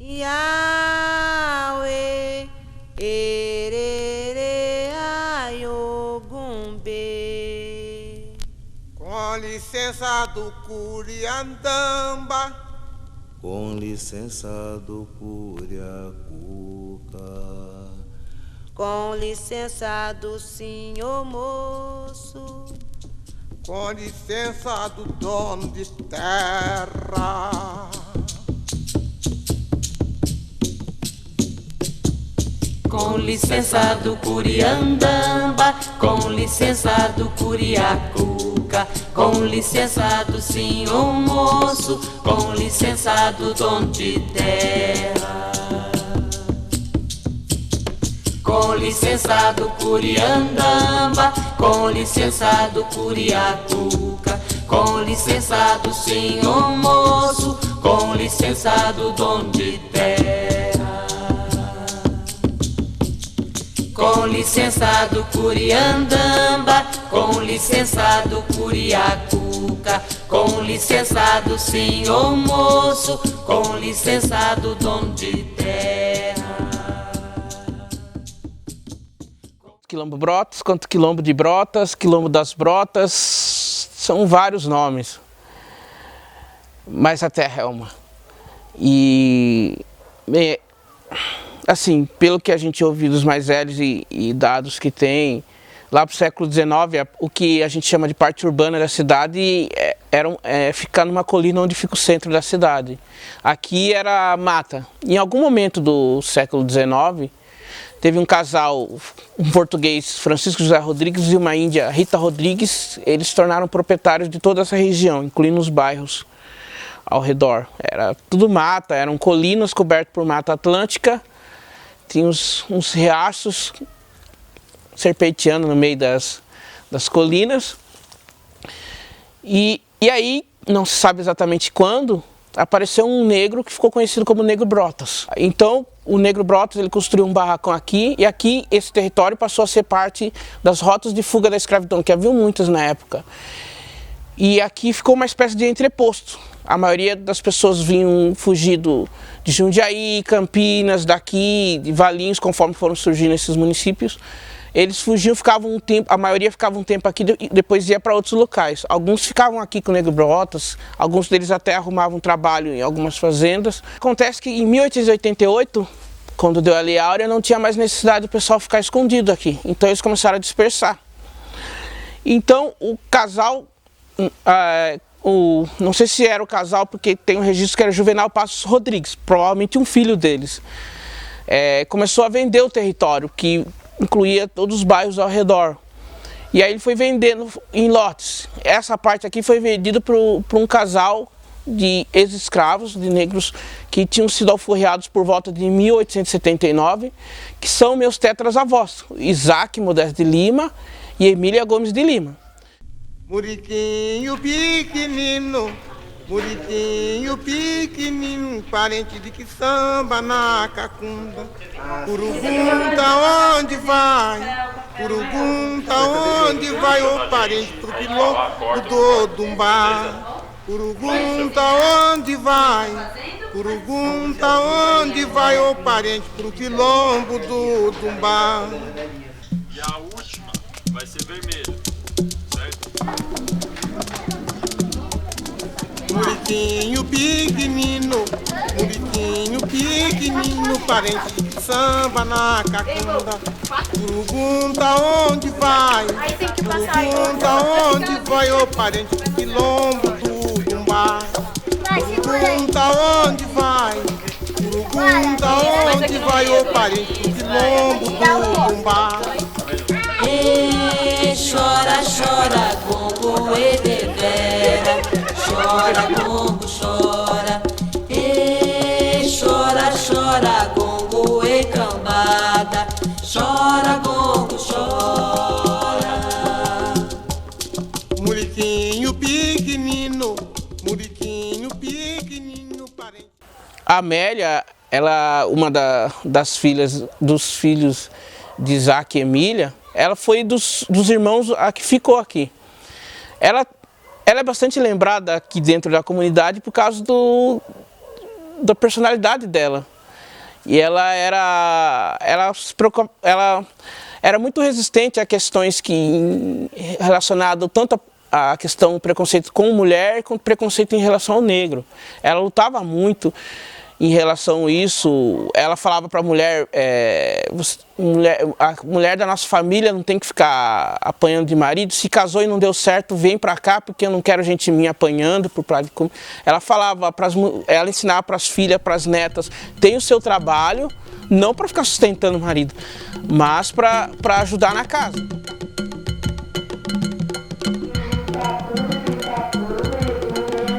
Yahweh, erere ayogumbe. Com licença do Curiandamba, com licença do Curiacuca, com licença do senhor moço, com licença do dono de terra, com licença do Curiandamba, com licença do Curiacuca, com licença do senhor moço, com licença do dono de terra. Com licença do Curiandamba, com licença do Curiacuca, com licença do senhor moço, com licença do dono de terra. Com licença do Curiandamba, com licença do Curiacuca, com licença do senhor moço, com licença do dono de terra. Quilombo Brotas, quanto Quilombo de Brotas, Quilombo das Brotas, são vários nomes, mas a terra é uma. E, assim, pelo que a gente ouve dos mais velhos e dados que tem, lá para o século XIX, o que a gente chama de parte urbana da cidade ficar numa colina onde fica o centro da cidade. Aqui era mata. Em algum momento do século XIX, teve um casal, um português, Francisco José Rodrigues, e uma índia, Rita Rodrigues. Eles se tornaram proprietários de toda essa região, incluindo os bairros ao redor. Era tudo mata, eram colinas cobertas por mata atlântica, tinha uns riachos serpenteando no meio das colinas. E aí, não se sabe exatamente quando, apareceu um negro que ficou conhecido como Negro Brotas. Então, o Negro Brotas, ele construiu um barracão aqui, e aqui esse território passou a ser parte das rotas de fuga da escravidão, que havia muitas na época. E aqui ficou uma espécie de entreposto. A maioria das pessoas vinham fugido de Jundiaí, Campinas, daqui, de Valinhos, conforme foram surgindo esses municípios. Eles fugiam, ficavam um tempo, a maioria ficava um tempo aqui e depois ia para outros locais. Alguns ficavam aqui com o Negro Brotas, alguns deles até arrumavam trabalho em algumas fazendas. Acontece que em 1888, quando deu a Lei Áurea, não tinha mais necessidade do pessoal ficar escondido aqui. Então eles começaram a dispersar. Então o casal, não sei se era o casal, porque tem um registro que era Juvenal Passos Rodrigues, provavelmente um filho deles, começou a vender o território, que incluía todos os bairros ao redor. E aí ele foi vendendo em lotes. Essa parte aqui foi vendida para um casal de ex-escravos, de negros que tinham sido alforreados por volta de 1879, que são meus tetras-avós, Isaac Modesto de Lima e Emília Gomes de Lima. Muriquinho pequenino, Muriquinho pequenino, parente de que samba na cacunda. Curugunta onde vai? Curugunta onde vai? Ô parente pro quilombo do Dumbá. Curugunta onde vai? Curugunta onde vai? Ô parente pro quilombo do Dumbá. E a última vai ser vermelha, certo? Muriquinho pequenino, parente de samba na cacunda. Curugunta onde vai? Curugunta onde vai? Ô parente do quilombo do Dumbá. Curugunta onde vai? Curugunta onde vai? Ô parente do quilombo do Dumbá. E chora, chora, gongo e devera. Chora, gongo, chora. E chora, chora, gongo e cambada. Chora, gongo, chora. Muriquinho pequenino, parente. A Amélia, ela, uma das filhas, dos filhos de Isaac e Emília, ela foi dos irmãos a que ficou aqui. Ela é bastante lembrada aqui dentro da comunidade por causa da personalidade dela. E ela era muito resistente a questões relacionadas tanto a questão do preconceito com mulher quanto preconceito em relação ao negro. Ela lutava muito em relação a isso. Ela falava para a mulher, a mulher da nossa família não tem que ficar apanhando de marido, se casou e não deu certo, vem para cá porque eu não quero gente minha apanhando. Ela falava, ela ensinava para as filhas, para as netas, tem o seu trabalho, não para ficar sustentando o marido, mas para ajudar na casa.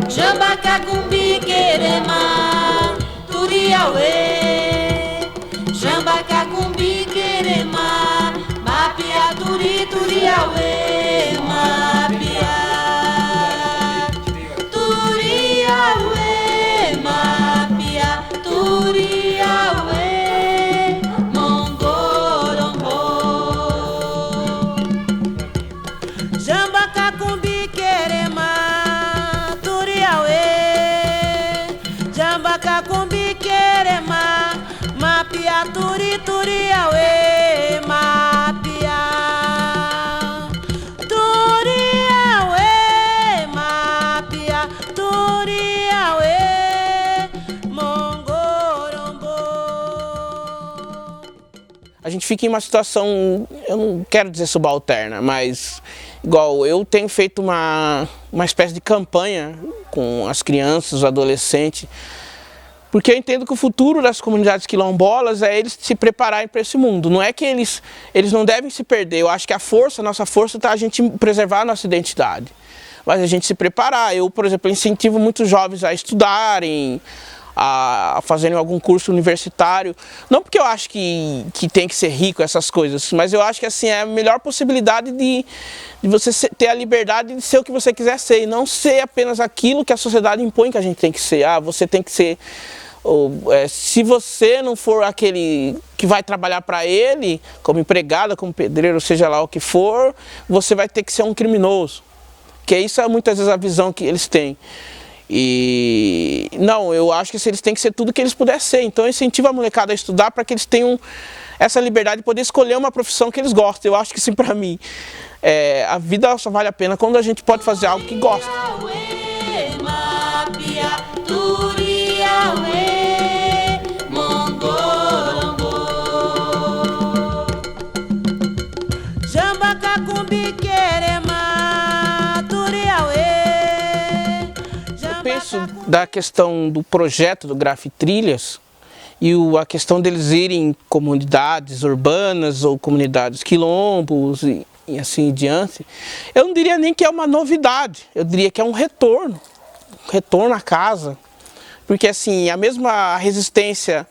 Jambaca cumbi querema, turiauê. Jambaca cumbi querema, mapia turi turiauê, mapia. Turiauê, mapia, turiauê, mongorombô. Jambaca cumbi querema, Jambaca cumbi querema, mapia turi turiauê, mapia. Turiauê, mapia, turiauê, mongorombô. A gente fica em uma situação, eu não quero dizer subalterna, mas igual eu tenho feito uma espécie de campanha com as crianças, os adolescentes, porque eu entendo que o futuro das comunidades quilombolas é eles se prepararem para esse mundo. Não é que eles não devem se perder. Eu acho que a nossa força está a gente preservar a nossa identidade. Mas a gente se preparar. Eu, por exemplo, incentivo muitos jovens a estudarem, a fazerem algum curso universitário. Não porque eu acho que tem que ser rico, essas coisas, mas eu acho que assim, é a melhor possibilidade de você ter a liberdade de ser o que você quiser ser, e não ser apenas aquilo que a sociedade impõe que a gente tem que ser. Você tem que ser... se você não for aquele que vai trabalhar para ele, como empregada, como pedreiro, seja lá o que for, você vai ter que ser um criminoso. Que isso é muitas vezes a visão que eles têm. E não, eu acho que eles têm que ser tudo que eles puderem ser. Então eu incentivo a molecada a estudar para que eles tenham essa liberdade de poder escolher uma profissão que eles gostam. Eu acho que sim, para mim, a vida só vale a pena quando a gente pode fazer algo que gosta. Jambaca cumbi querema, turiauê. Eu penso da questão do projeto do Grafitrilhas e a questão deles irem em comunidades urbanas ou comunidades quilombos e assim em diante. Eu não diria nem que é uma novidade, eu diria que é um retorno à casa. Porque assim, a mesma resistência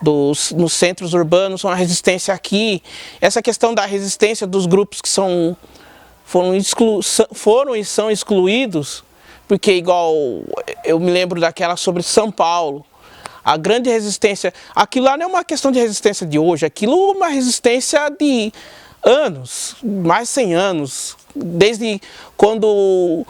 nos centros urbanos, uma resistência aqui, essa questão da resistência dos grupos que foram e são excluídos, porque igual eu me lembro daquela sobre São Paulo, a grande resistência, aquilo lá não é uma questão de resistência de hoje, aquilo é uma resistência de anos, mais de 100 anos, desde quando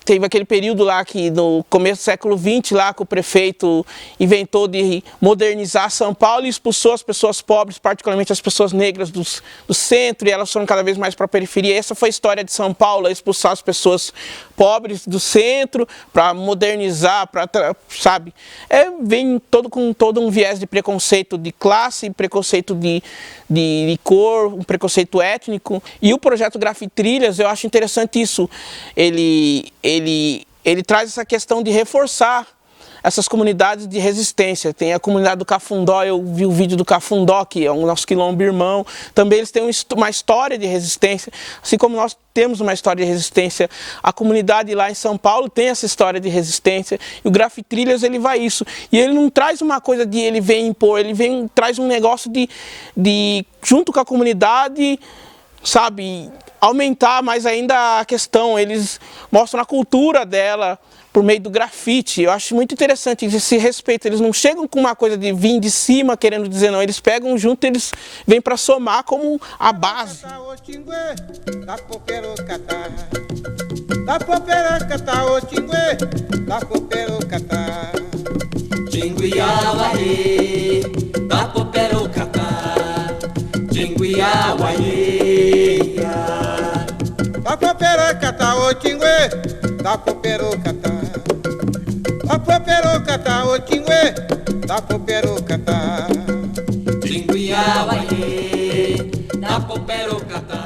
teve aquele período lá que no começo do século XX lá que o prefeito inventou de modernizar São Paulo e expulsou as pessoas pobres, particularmente as pessoas negras do centro, e elas foram cada vez mais para a periferia. Essa foi a história de São Paulo, expulsar as pessoas pobres do centro para modernizar, sabe? Vem com todo um viés de preconceito de classe, preconceito de cor, um preconceito étnico. E o projeto Grafitrilhas, eu acho interessante isso. Ele traz essa questão de reforçar essas comunidades de resistência. Tem a comunidade do Cafundó, eu vi o vídeo do Cafundó, que é o nosso quilombo irmão. Também eles têm uma história de resistência, assim como nós temos uma história de resistência. A comunidade lá em São Paulo tem essa história de resistência. E o Grafitrilhas, ele vai isso. E ele não traz uma coisa de ele vem impor, traz um negócio de junto com a comunidade, sabe, aumentar mais ainda a questão. Eles mostram a cultura dela por meio do grafite. Eu acho muito interessante esse respeito. Eles não chegam com uma coisa de vir de cima querendo dizer não. Eles pegam junto, eles vêm para somar como a base. Jinguiawa Uaiê, da Poperocatá, Tinguiá, uaiê, Da Poperocatá, ô Tinguê, da Poperocatá. Da Poperocatá, ô Tinguê, da Poperocatá. Tinguiá, uaiê, da Poperocatá.